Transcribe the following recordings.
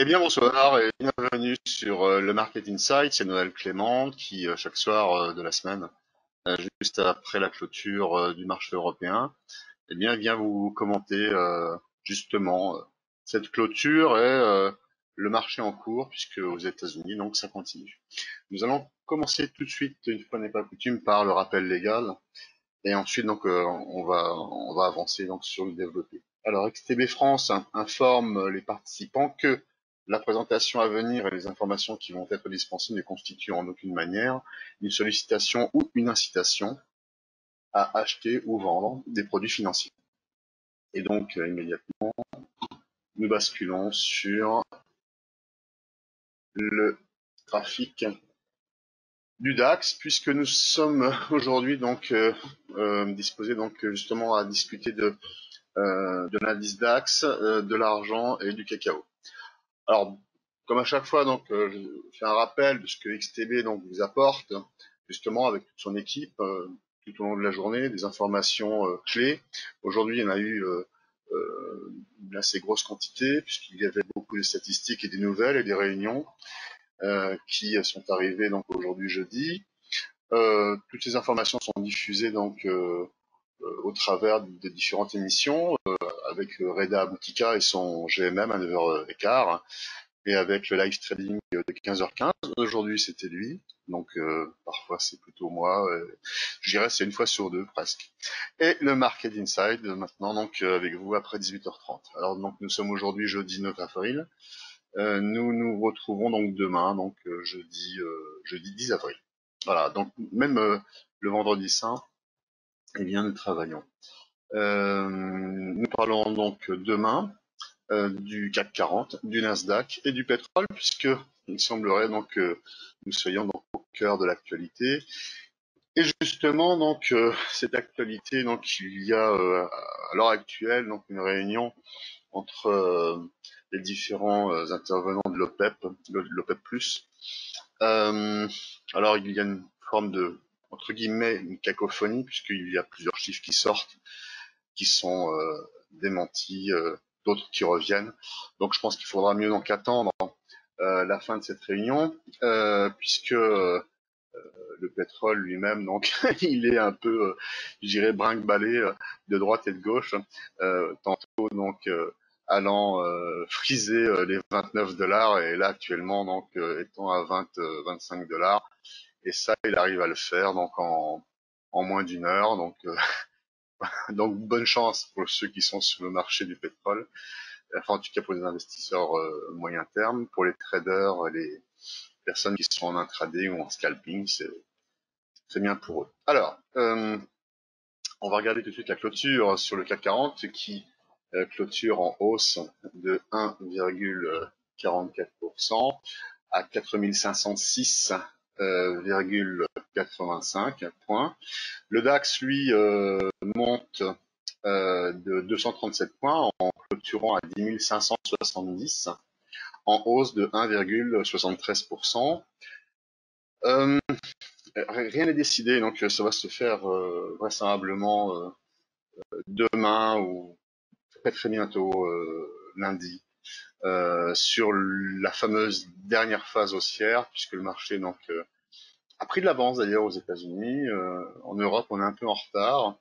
Eh bien, bonsoir et bienvenue sur le Market Insight. C'est Noël Clément qui, chaque soir de la semaine, juste après la clôture du marché européen, eh bien, vient vous commenter justement cette clôture et le marché en cours, puisque aux États-Unis, donc, ça continue. Nous allons commencer tout de suite, une fois n'est pas coutume, par le rappel légal, et ensuite, donc, on va avancer donc sur le développé. Alors, XTB France informe les participants que la présentation à venir et les informations qui vont être dispensées ne constituent en aucune manière une sollicitation ou une incitation à acheter ou vendre des produits financiers. Et donc, immédiatement, nous basculons sur le graphique du DAX, puisque nous sommes aujourd'hui donc disposés donc justement à discuter de l'indice DAX, de l'argent et du cacao. Alors, comme à chaque fois, donc, je fais un rappel de ce que XTB donc vous apporte, justement avec toute son équipe, tout au long de la journée, des informations clés. Aujourd'hui, il y en a eu une assez grosse quantité, puisqu'il y avait beaucoup de statistiques et des nouvelles et des réunions qui sont arrivées donc aujourd'hui jeudi. Toutes ces informations sont diffusées donc au travers de différentes émissions, avec Reda Boutika et son GMM à 9h15, et avec le live trading de 15h15. Aujourd'hui, c'était lui. Donc, parfois, c'est plutôt moi. Je dirais c'est une fois sur deux, presque. Et le Market Inside, maintenant, donc, avec vous, après 18h30. Alors, donc, nous sommes aujourd'hui jeudi 9 avril. Nous nous retrouvons donc demain, donc, jeudi 10 avril. Voilà. Donc, même le vendredi saint, eh bien, nous travaillons. Nous parlons donc demain du CAC 40, du Nasdaq et du pétrole, puisque il semblerait donc que nous soyons donc au cœur de l'actualité. Et justement, donc cette actualité, donc il y a à l'heure actuelle donc une réunion entre les différents intervenants de l'OPEP, de l'OPEP+. Euh, alors il y a une forme de, entre guillemets, une cacophonie, puisqu'il y a plusieurs chiffres qui sortent, qui sont démentis, d'autres qui reviennent. Donc je pense qu'il faudra mieux donc attendre la fin de cette réunion, puisque le pétrole lui-même, donc il est un peu, je dirais, brinque-ballé de droite et de gauche, tantôt donc allant friser les 29 dollars et là actuellement donc étant à 20, 25 dollars. Et ça, il arrive à le faire donc en moins d'une heure. Donc bonne chance pour ceux qui sont sur le marché du pétrole, enfin en tout cas pour les investisseurs moyen terme, pour les traders, les personnes qui sont en intraday ou en scalping, c'est très bien pour eux. Alors, on va regarder tout de suite la clôture sur le CAC 40 qui clôture en hausse de 1,44% à 4506,85 points. Le DAX, lui, monte de 237 points en clôturant à 10 570, en hausse de 1,73%. Rien n'est décidé, donc ça va se faire vraisemblablement demain ou très très bientôt, lundi, sur la fameuse dernière phase haussière, puisque le marché donc a pris de l'avance d'ailleurs aux États-Unis. En Europe, on est un peu en retard.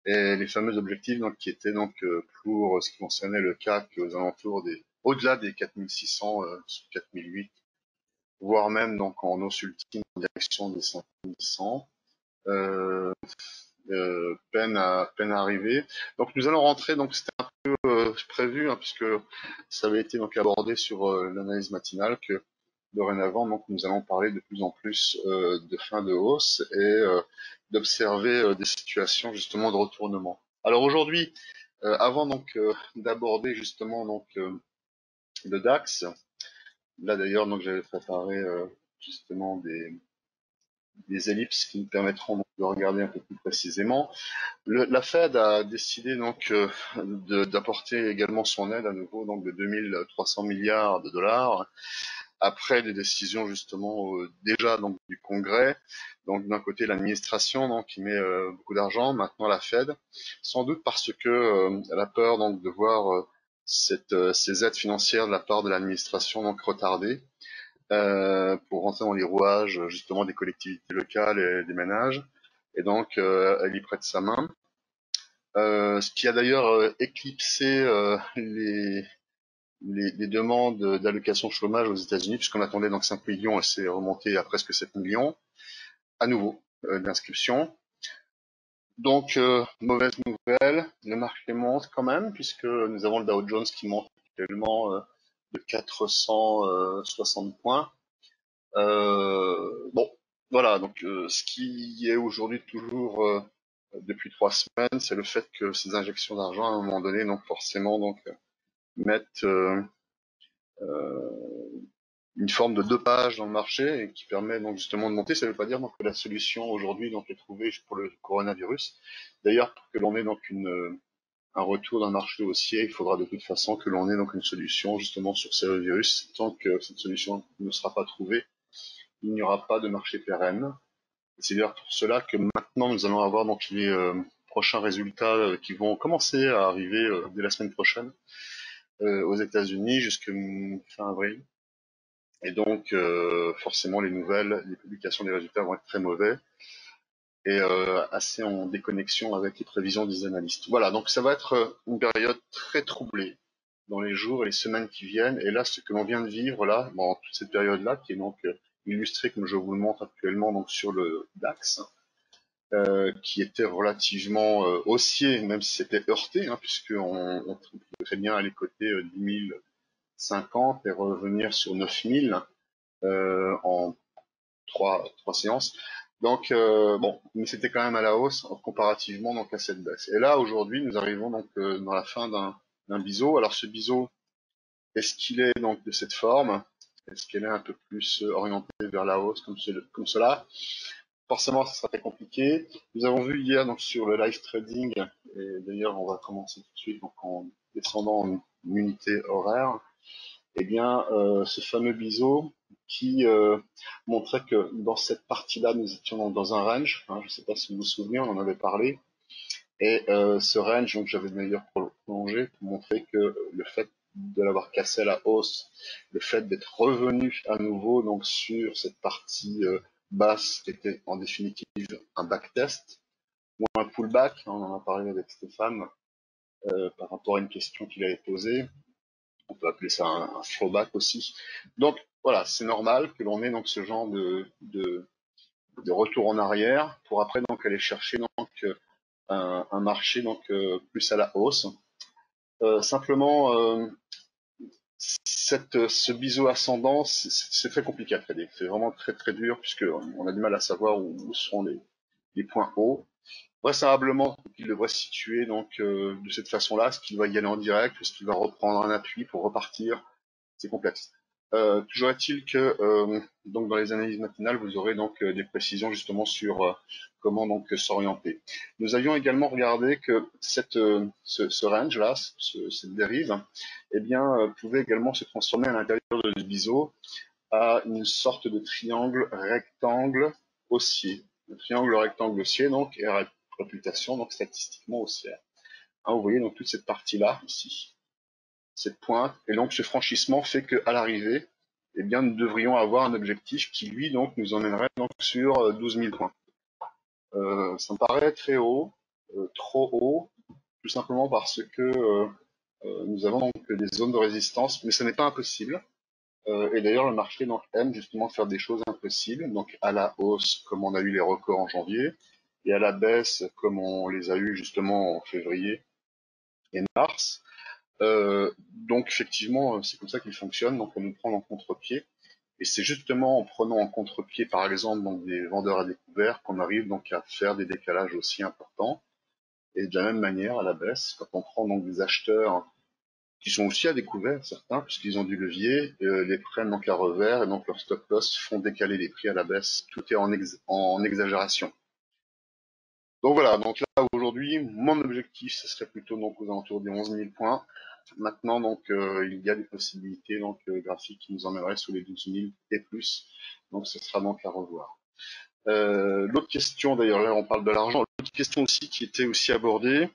Et les fameux objectifs donc qui étaient donc pour ce qui concernait le CAC aux alentours des, au-delà des 4600, 4008, voire même donc en hausse ultime en direction des 5100, euh, peine à arriver. Donc nous allons rentrer, donc c'était un peu prévu, hein, puisque ça avait été donc abordé sur l'analyse matinale, que dorénavant donc nous allons parler de plus en plus de fin de hausse et d'observer des situations justement de retournement. Alors aujourd'hui, avant donc d'aborder justement donc le DAX, là d'ailleurs donc j'avais préparé justement des ellipses qui nous permettront donc, de regarder un peu plus précisément. La Fed a décidé donc d'apporter également son aide à nouveau donc de 2300 milliards de dollars après des décisions justement déjà donc du Congrès. Donc d'un côté l'administration donc qui met beaucoup d'argent, maintenant la Fed, sans doute parce que elle a peur donc de voir ces aides financières de la part de l'administration donc retardées pour rentrer dans les rouages justement des collectivités locales et des ménages. Et donc elle y prête sa main. Ce qui a d'ailleurs éclipsé les demandes d'allocation chômage aux États-Unis, puisqu'on attendait donc 5 millions et c'est remonté à presque 7 millions à nouveau d'inscriptions. Donc mauvaise nouvelle, le marché monte quand même, puisque nous avons le Dow Jones qui monte actuellement de 460 points. Bon, voilà, donc ce qui est aujourd'hui toujours depuis 3 semaines, c'est le fait que ces injections d'argent à un moment donné, donc forcément, donc mettent une forme de dopage dans le marché et qui permet donc justement de monter. Ça ne veut pas dire donc que la solution aujourd'hui donc est trouvée pour le coronavirus. D'ailleurs, pour que l'on ait donc un retour d'un marché haussier, il faudra de toute façon que l'on ait donc une solution justement sur ce virus. Tant que cette solution ne sera pas trouvée, il n'y aura pas de marché pérenne. C'est d'ailleurs pour cela que maintenant nous allons avoir donc les prochains résultats qui vont commencer à arriver dès la semaine prochaine aux États-Unis jusqu'à fin avril. Et donc forcément les nouvelles, les publications des résultats vont être très mauvais et assez en déconnexion avec les prévisions des analystes. Voilà, donc ça va être une période très troublée dans les jours et les semaines qui viennent. Et là, ce que l'on vient de vivre là, dans toute cette période-là, qui est donc illustrée comme je vous le montre actuellement donc sur le DAX, qui était relativement haussier, même si c'était heurté, hein, puisqu'on pouvait très bien aller côté 10 050 et revenir sur 9 000 en trois séances. Donc bon, mais c'était quand même à la hausse comparativement donc à cette baisse. Et là aujourd'hui, nous arrivons donc dans la fin d'un biseau. Alors ce biseau, est-ce qu'il est donc de cette forme? Est-ce qu'elle est un peu plus orientée vers la hausse comme cela? Forcément, ça sera très compliqué. Nous avons vu hier donc sur le live trading, et d'ailleurs on va commencer tout de suite donc en descendant en unité horaire, eh bien ce fameux biseau qui montrait que dans cette partie-là nous étions dans un range. Hein, je ne sais pas si vous vous souvenez, on en avait parlé. Et ce range, donc j'avais d'ailleurs prolongé pour montrer que le fait de l'avoir cassé à la hausse, le fait d'être revenu à nouveau donc sur cette partie basse était en définitive un backtest ou un pullback. On en a parlé avec Stéphane par rapport à une question qu'il avait posée. On peut appeler ça un throwback aussi. Donc voilà, c'est normal que l'on ait donc ce genre de retour en arrière pour après donc aller chercher donc un marché donc plus à la hausse. Simplement, ce biseau ascendant, c'est très compliqué à trader. C'est vraiment très très dur puisque on a du mal à savoir où sont les points hauts. Vraisemblablement, il devrait se situer donc de cette façon-là. Est-ce qu'il va y aller en direct? Est-ce qu'il va reprendre un appui pour repartir? C'est complexe. Toujours est-il que donc dans les analyses matinales, vous aurez donc des précisions justement sur comment donc s'orienter. Nous avions également regardé que ce range là, cette dérive, eh bien pouvait également se transformer à l'intérieur du biseau à une sorte de triangle rectangle haussier. Le triangle rectangle haussier donc est réputation donc statistiquement haussière. Hein, vous voyez donc toute cette partie là ici, cette pointe, et donc ce franchissement fait qu'à l'arrivée, eh bien, nous devrions avoir un objectif qui, lui, donc, nous emmènerait donc sur 12 000 points. Ça me paraît très haut, trop haut, tout simplement parce que nous avons donc des zones de résistance, mais ce n'est pas impossible. Et d'ailleurs, le marché donc aime justement faire des choses impossibles, donc à la hausse, comme on a eu les records en janvier, et à la baisse, comme on les a eu justement en février et mars. Donc effectivement, c'est comme ça qu'il fonctionne. Donc on nous prend en contre-pied, et c'est justement en prenant en contre-pied, par exemple, donc des vendeurs à découvert, qu'on arrive donc à faire des décalages aussi importants. Et de la même manière, à la baisse, quand on prend donc des acheteurs qui sont aussi à découvert, certains, puisqu'ils ont du levier, les prennent donc à revers, et donc leurs stop loss font décaler les prix à la baisse. Tout est en exagération. Donc voilà, donc là aujourd'hui, mon objectif, ce serait plutôt donc aux alentours des 11 000 points. Maintenant, donc, il y a des possibilités donc graphiques qui nous emmèneraient sous les 12 000 et plus. Donc, ce sera donc à revoir. L'autre question, d'ailleurs, là, on parle de l'argent. L'autre question aussi qui était aussi abordée,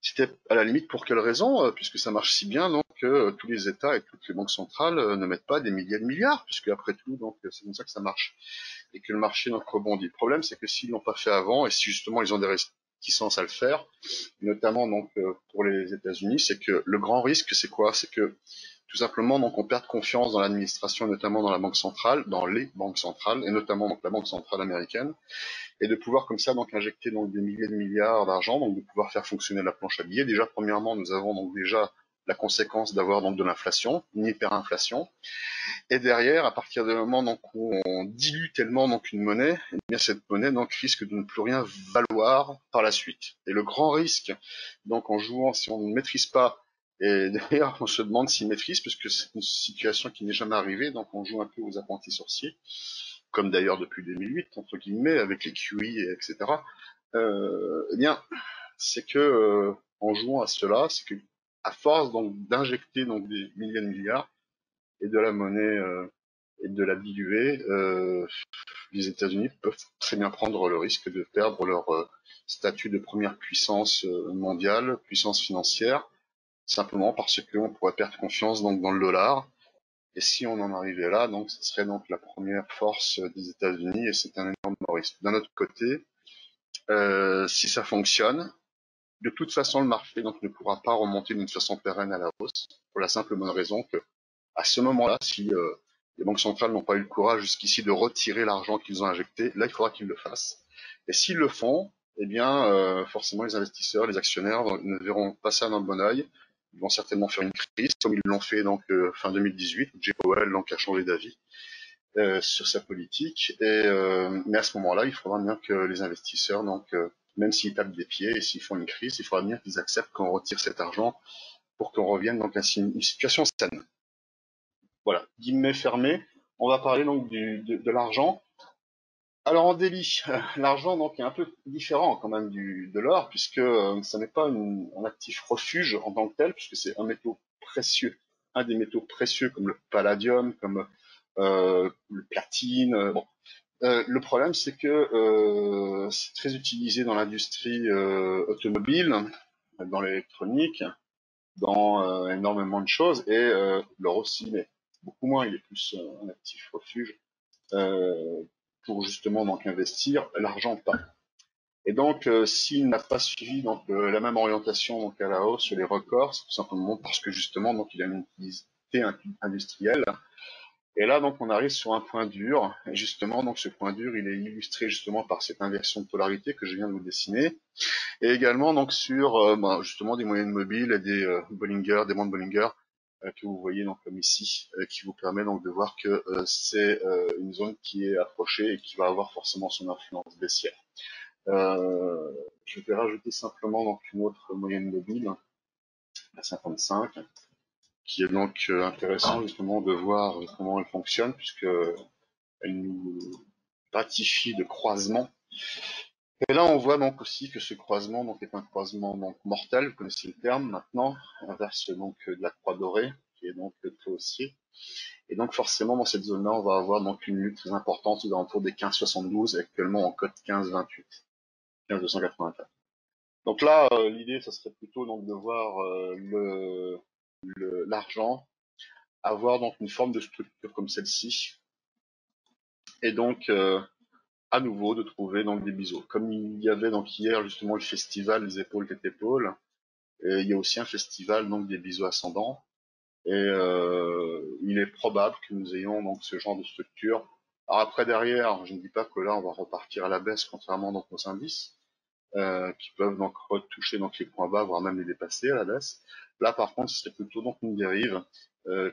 C'était à la limite pour quelle raison? Puisque ça marche si bien, donc tous les États et toutes les banques centrales ne mettent pas des milliers de milliards, puisque après tout, donc c'est comme ça que ça marche, et que le marché donc rebondit. Le problème, c'est que s'ils l'ont pas fait avant, et si justement ils ont des réticences à le faire, notamment donc pour les États-Unis, c'est que le grand risque, c'est quoi? C'est que tout simplement donc on perd confiance dans l'administration, notamment dans la banque centrale, dans les banques centrales, et notamment donc la banque centrale américaine, et de pouvoir comme ça donc injecter donc des milliers de milliards d'argent, donc de pouvoir faire fonctionner la planche à billets. Déjà, premièrement, nous avons donc déjà la conséquence d'avoir donc de l'inflation, une hyperinflation. Et derrière, à partir du moment donc où on dilue tellement donc une monnaie, eh bien cette monnaie donc risque de ne plus rien valoir par la suite. Et le grand risque, donc en jouant, si on ne maîtrise pas, et d'ailleurs on se demande s'il maîtrise, puisque c'est une situation qui n'est jamais arrivée, donc on joue un peu aux apprentis sorciers, comme d'ailleurs depuis 2008 entre guillemets avec les QI, etc. Eh bien, c'est que en jouant à cela, c'est que à force donc d'injecter donc des milliers de milliards et de la monnaie et de la diluer, les États-Unis peuvent très bien prendre le risque de perdre leur statut de première puissance mondiale, puissance financière, simplement parce qu'on pourrait perdre confiance donc dans le dollar. Et si on en arrivait là, donc ce serait donc la première force des États-Unis et c'est un énorme risque. D'un autre côté, si ça fonctionne, de toute façon le marché donc ne pourra pas remonter d'une façon pérenne à la hausse pour la simple bonne raison que à ce moment-là, si les banques centrales n'ont pas eu le courage jusqu'ici de retirer l'argent qu'ils ont injecté, là il faudra qu'ils le fassent. Et s'ils le font, eh bien forcément les investisseurs, les actionnaires ne verront pas ça d'un bon œil. Ils vont certainement faire une crise, comme ils l'ont fait donc fin 2018, où Jay Powell donc a changé d'avis sur sa politique. Mais à ce moment-là, il faudra bien que les investisseurs, donc même s'ils tapent des pieds et s'ils font une crise, il faudra bien qu'ils acceptent qu'on retire cet argent pour qu'on revienne donc à une situation saine. Voilà, guillemets fermés. On va parler donc de l'argent. Alors en Delhi, l'argent donc est un peu différent quand même de l'or, puisque ça n'est pas un actif refuge en tant que tel, puisque c'est un métaux précieux, un des métaux précieux comme le palladium, comme le platine. Bon. Le problème, c'est que c'est très utilisé dans l'industrie automobile, dans l'électronique, dans énormément de choses, et l'or aussi, mais beaucoup moins. Il est plus un actif refuge euh, pour justement donc investir, l'argent pas. Et donc, s'il n'a pas suivi donc la même orientation donc à la hausse sur les records, c'est tout simplement parce que justement donc il a une utilité industrielle. Et là, donc, on arrive sur un point dur. Et justement, donc, ce point dur, il est illustré justement par cette inversion de polarité que je viens de vous dessiner. Et également, donc, sur, justement, des moyennes mobiles et des Bollinger, des bandes Bollinger, que vous voyez, donc, comme ici, qui vous permet, donc, de voir que c'est une zone qui est approchée et qui va avoir forcément son influence baissière. Euh, je vais rajouter simplement, donc, une autre moyenne mobile, la 55, qui est donc intéressant, justement, de voir comment elle fonctionne, puisque elle nous ratifie de croisement. Et là, on voit donc aussi que ce croisement donc, est un croisement donc, mortel, vous connaissez le terme maintenant, inverse donc de la croix dorée, qui est donc très haussier. Et donc forcément, dans cette zone-là, on va avoir donc une lutte très importante aux alentours des 15,72, actuellement en cote 15,28, 15,284. Donc là, l'idée, ça serait plutôt donc de voir l'argent avoir donc une forme de structure comme celle-ci, et donc à nouveau de trouver donc des biseaux. Comme il y avait donc hier justement le festival des épaules tête épaules, et il y a aussi un festival donc des biseaux ascendants. Et il est probable que nous ayons donc ce genre de structure. Alors après derrière, je ne dis pas que là on va repartir à la baisse contrairement donc aux indices qui peuvent donc retoucher donc les points bas, voire même les dépasser à la baisse. Là par contre, ce serait plutôt donc une dérive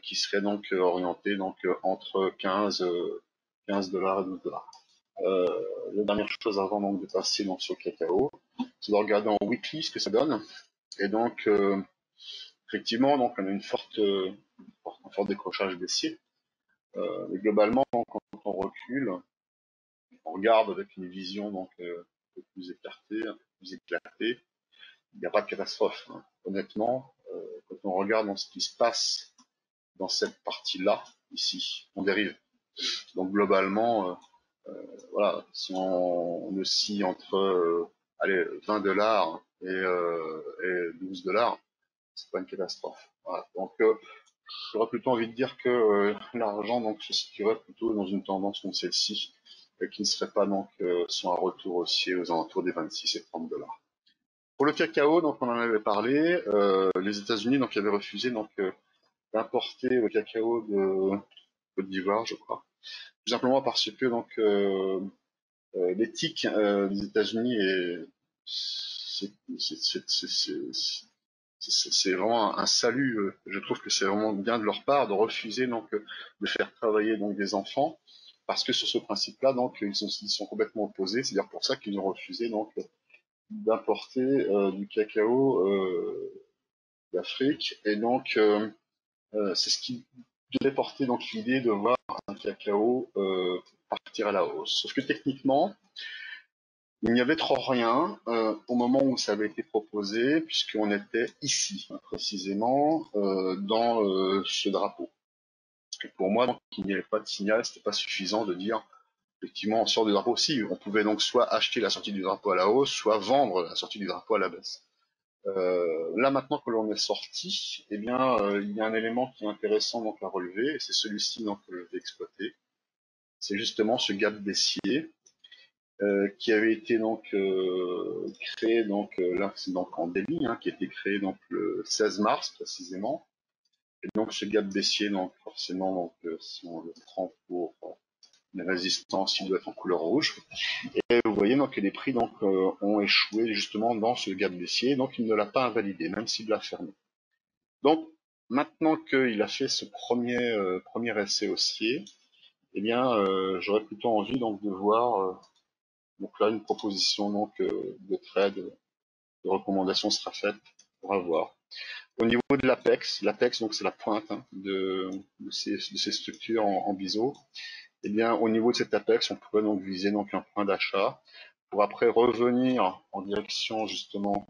qui serait donc orientée donc entre 15 dollars et 12 dollars. La dernière chose avant donc de passer donc sur le cacao, c'est de regarder en weekly ce que ça donne. Et donc effectivement donc on a un fort décrochage baissier. Mais globalement quand on recule, on regarde avec une vision donc un peu plus écartée, un peu plus éclatée, il n'y a pas de catastrophe. Hein. Honnêtement, quand on regarde dans ce qui se passe dans cette partie-là, ici, on dérive. Donc globalement, voilà, si on oscille entre allez, 20 dollars et 12 dollars, c'est pas une catastrophe. Voilà. Donc, j'aurais plutôt envie de dire que l'argent donc se situerait plutôt dans une tendance comme celle-ci, qui ne serait pas donc sans un retour haussier aux alentours des 26 et 30 dollars. Pour le cacao, donc on en avait parlé, les États-Unis donc avaient refusé donc d'importer le cacao de Côte d'Ivoire, je crois, tout simplement parce que donc l'éthique des États-Unis est c'est c'est- c'est- c'est- c'est vraiment un salut. Je trouve que c'est vraiment bien de leur part de refuser donc de faire travailler donc des enfants parce que sur ce principe-là donc ils sont complètement opposés. C'est-à-dire pour ça qu'ils ont refusé donc d'importer du cacao d'Afrique et donc c'est ce qui devait porter donc l'idée de voir un cacao partir à la hausse. Sauf que techniquement il n'y avait trop rien au moment où ça avait été proposé, puisqu'on était ici, précisément, dans ce drapeau. Et pour moi, donc, il n'y avait pas de signal, c'était pas suffisant de dire, effectivement, on sort du drapeau. Si, on pouvait donc soit acheter la sortie du drapeau à la hausse, soit vendre la sortie du drapeau à la baisse. Là, maintenant que l'on est sorti, eh bien, il y a un élément qui est intéressant donc à relever, et c'est celui-ci donc que je vais exploiter. C'est justement ce gap baissier qui avait été donc créé donc là c'est donc en Delhi, hein, qui a été créé donc le 16 mars précisément. Et donc ce gap baissier donc forcément donc si on le prend pour une résistance, il doit être en couleur rouge. Et vous voyez donc que les prix donc ont échoué justement dans ce gap baissier, donc il ne l'a pas invalidé même s'il l'a fermé. Donc maintenant qu'il a fait ce premier essai haussier, eh bien j'aurais plutôt envie donc de voir donc là, une proposition donc de trade, de recommandation sera faite pour avoir. Au niveau de l'Apex, l'Apex donc c'est la pointe hein, de ces structures en biseau. Eh bien, au niveau de cet Apex, on pourrait donc viser donc un point d'achat pour après revenir en direction justement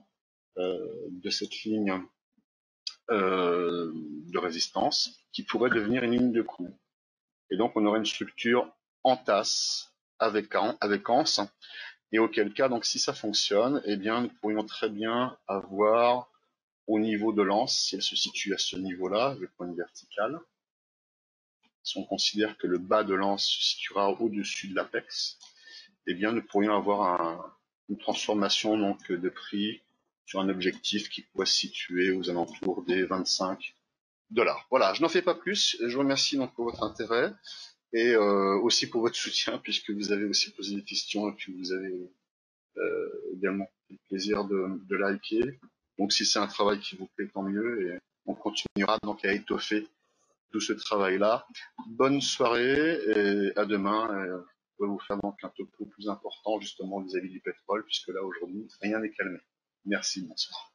de cette ligne de résistance qui pourrait devenir une ligne de coup. Et donc, on aurait une structure en tasse avec anse. Et auquel cas, donc, si ça fonctionne, eh bien, nous pourrions très bien avoir au niveau de l'anse, si elle se situe à ce niveau-là, le point vertical, si on considère que le bas de l'anse se situera au-dessus de l'apex, eh bien, nous pourrions avoir une transformation donc de prix sur un objectif qui pourrait se situer aux alentours des 25 dollars. Voilà, je n'en fais pas plus. Je vous remercie donc pour votre intérêt et aussi pour votre soutien puisque vous avez aussi posé des questions et que vous avez également le plaisir de liker. Donc si c'est un travail qui vous plaît, tant mieux et on continuera donc à étoffer tout ce travail-là. Bonne soirée et à demain. Je vais vous faire donc un topo plus important justement vis-à-vis du pétrole puisque là aujourd'hui rien n'est calmé. Merci, bonsoir.